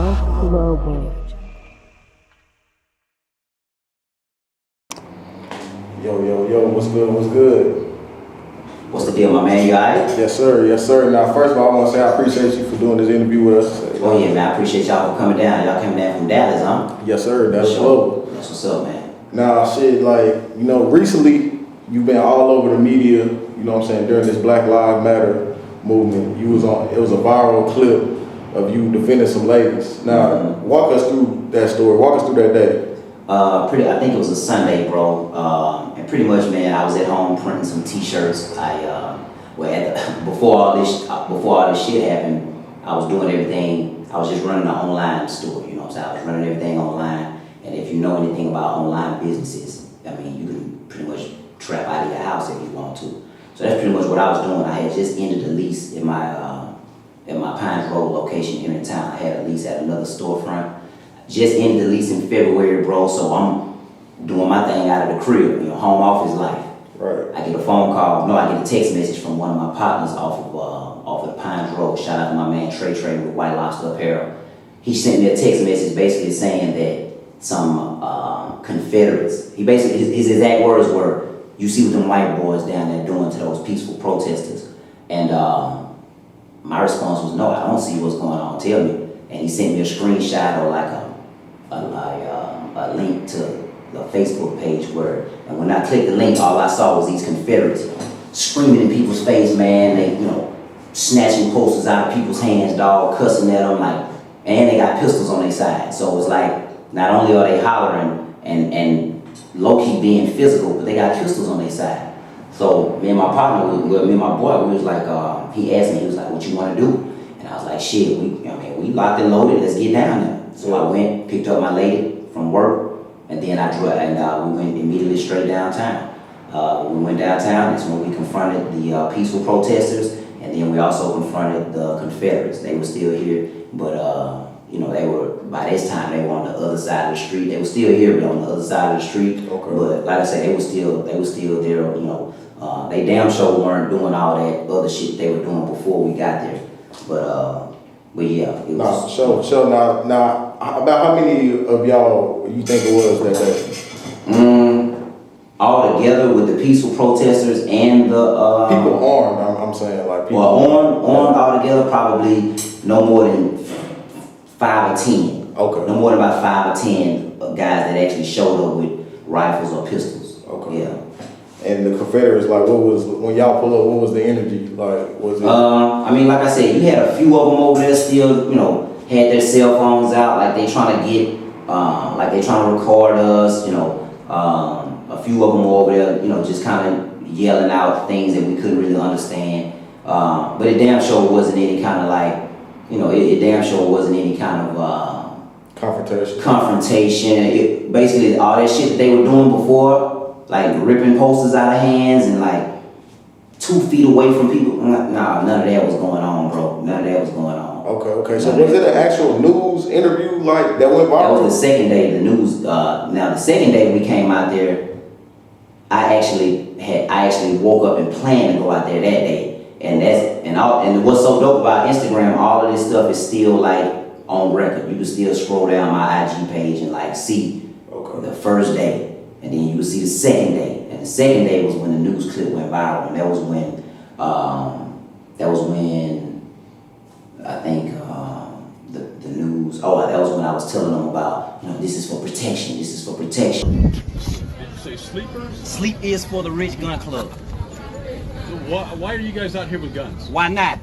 Global. Yo, what's good? What's the deal, my man? You alright? Yes, sir. Now, first of all, I want to say I appreciate you for doing this interview with us. Oh, yeah, man, I appreciate y'all for coming down. Y'all coming down from Dallas, huh? Yes, sir, that's sure. That's what's up, man. Now, shit, recently, you've been all over the media, you know what I'm saying, during this Black Lives Matter movement. It was a viral clip of you defending some ladies. Now, walk us through that story. Walk us through that day. I think it was a Sunday, bro. And pretty much, man, I was at home printing some T-shirts. Before all this shit happened, I was doing everything. I was just running an online store. You know what I'm saying? I was running everything online. And if you know anything about online businesses, I mean, you can pretty much trap out of your house if you want to. So that's pretty much what I was doing. I had just ended the lease in my Pines Road location here in town. I had a lease at another storefront. Just ended the lease in February, bro, so I'm doing my thing out of the crib, home office life. Right. I get a phone call, I get a text message from one of my partners off of the Pines Road. Shout out to my man Trey with White Lobster Apparel. He sent me a text message basically saying that some Confederates, his exact words were, "You see what them white boys down there doing to those peaceful protesters." And my response was, "No, I don't see what's going on, tell me." And he sent me a screenshot or like a link to the Facebook page and when I clicked the link, all I saw was these Confederates screaming in people's face, man. They, snatching posters out of people's hands, dog, cussing at them, and they got pistols on their side. So it's like, not only are they hollering and low-key being physical, but they got pistols on their side. So me and my boy, we was like, he asked me, he was like, "What you want to do?" And I was like, "Shit, we locked and loaded, let's get down there." So I went, picked up my lady from work, and then we went immediately straight downtown. We went downtown, that's when we confronted the peaceful protesters, and then we also confronted the Confederates. They were still here, but by this time they were on the other side of the street. They were still here, but on the other side of the street. Okay. But like I said, they were still there. They damn sure weren't doing all that other shit they were doing before we got there. But yeah, it was. So now, about how many of y'all you think it was that day? All together with the peaceful protesters and the people armed. I'm saying like people. Well, armed all together, probably no more than 5 or 10. Okay. No more than about 5 or 10 guys that actually showed up with rifles or pistols. Okay. Yeah. And the Confederates, when y'all pull up, what was the energy like? Was it? Like I said, you had a few of them over there still, had their cell phones out, like they trying to get, like they trying to record us, a few of them over there, just kind of yelling out things that we couldn't really understand. But it damn sure wasn't any kind of it damn sure wasn't any kind of confrontation. Basically, all that shit that they were doing before, like ripping posters out of hands and 2 feet away from people. Nah, none of that was going on, bro. None of that was going on. Okay. So was it an actual news interview that went viral? That was the second day of the news. Now the second day we came out there, I actually woke up and planned to go out there that day. And what's so dope about Instagram, all of this stuff is still on record. You can still scroll down my IG page and see the first day. And then you would see the second day, and the second day was when the news clip went viral, and that was when I think the news. That was when I was telling them about this is for protection. This is for protection. Did you say sleepers? Sleep is for the rich gun club. Why are you guys out here with guns? Why not?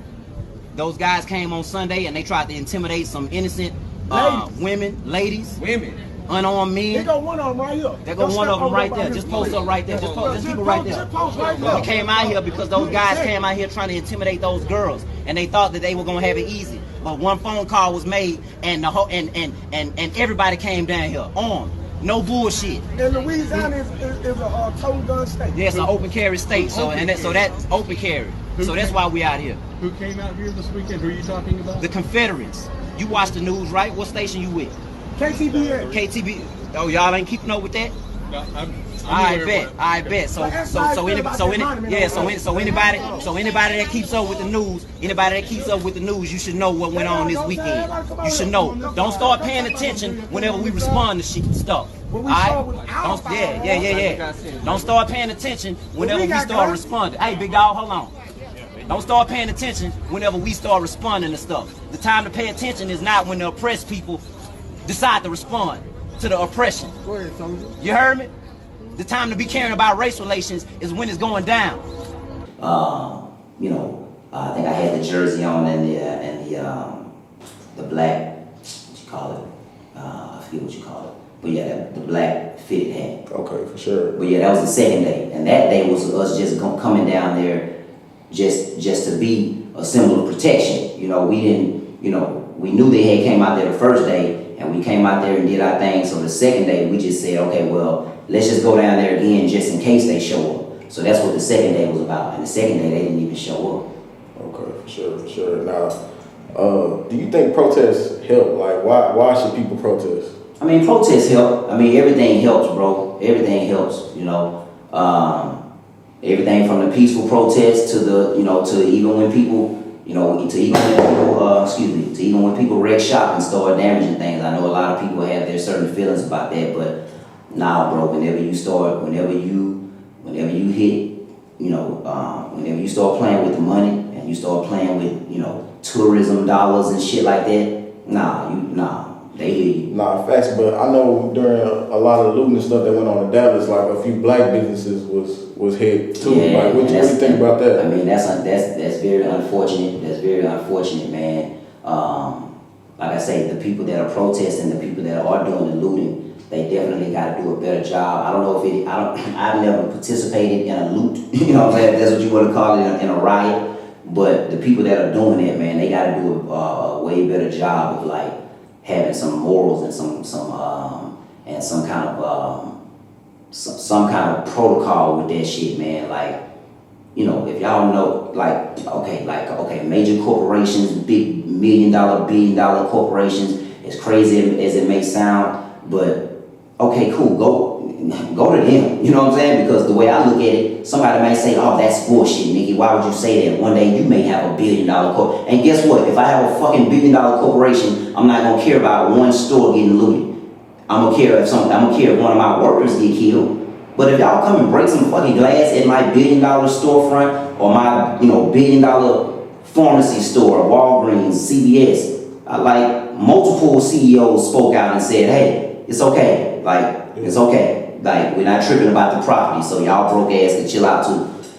Those guys came on Sunday and they tried to intimidate some innocent women, ladies. Unarmed men. They got one of them right here. They got one of them right there. Just post up right there. Just people right there. We came out here because those guys came out here trying to intimidate those girls, and they thought that they were gonna have it easy. But one phone call was made, and and everybody came down here armed. No bullshit. And Louisiana is a total gun state. Yeah, it's an open carry state. So that's open carry. So that's why we out here. Who came out here this weekend? Who are you talking about? The Confederates. You watch the news, right? What station you with? KTBA. KTB. Oh, y'all ain't keeping up with that? I bet. So anybody that keeps up with the news, you should know what went on this weekend. You should know. Don't start paying attention whenever we respond to stuff. Don't start paying attention whenever we start responding. Hey, big dog, hold on. Don't start paying attention whenever we start responding to stuff. The time to pay attention is not when the oppressed people decide to respond to the oppression. Go ahead, Soldier. You heard me? The time to be caring about race relations is when it's going down. I think I had the jersey on and the black, what you call it? I forget what you call it. But yeah, the black fitted hat. Okay, for sure. But yeah, that was the second day, and that day was us just coming down there, just to be a symbol of protection. We didn't, we knew they had came out there the first day, and we came out there and did our thing. So the second day, we just said, okay, well, let's just go down there again just in case they show up. So that's what the second day was about. And the second day, they didn't even show up. Okay, for sure. Now, do you think protests help? Like, why should people protest? I mean, protests help. I mean, everything helps, bro. Everything helps, everything from the peaceful protests to the, to even when people, to even when people wreck shop and start damaging things. I know a lot of people have their certain feelings about that, but nah, bro, whenever you start playing with the money and you start playing with, tourism dollars and shit like that, they hear you. Nah, facts, but I know during a lot of the looting and stuff that went on in Dallas, like a few black businesses was hit too. Yeah, like, what do you think about that? I mean, that's very unfortunate. That's very unfortunate, man. Like I say, the people that are protesting, the people that are doing the looting, they definitely got to do a better job. I don't know if I've never participated in a loot, if that's what you want to call it, in a riot. But the people that are doing it, man, they got to do a way better job of like having some morals and some kind of protocol with that shit, man. Like, if y'all know, okay, major corporations, big billion dollar corporations, as crazy as it may sound, but okay, cool, go to them. You know what I'm saying? Because the way I look at it, somebody might say, oh, that's bullshit, Nicki. Why would you say that? One day you may have $1 billion corp. And guess what? If I have a fucking $1 billion corporation, I'm not gonna care about one store getting looted. I'm gonna care if one of my workers get killed. But if y'all come and break some fucking glass at my $1 billion storefront or my, $1 billion pharmacy store, Walgreens, CVS, multiple CEOs spoke out and said, hey, it's okay. It's okay. We're not tripping about the property, so y'all broke ass can chill out too.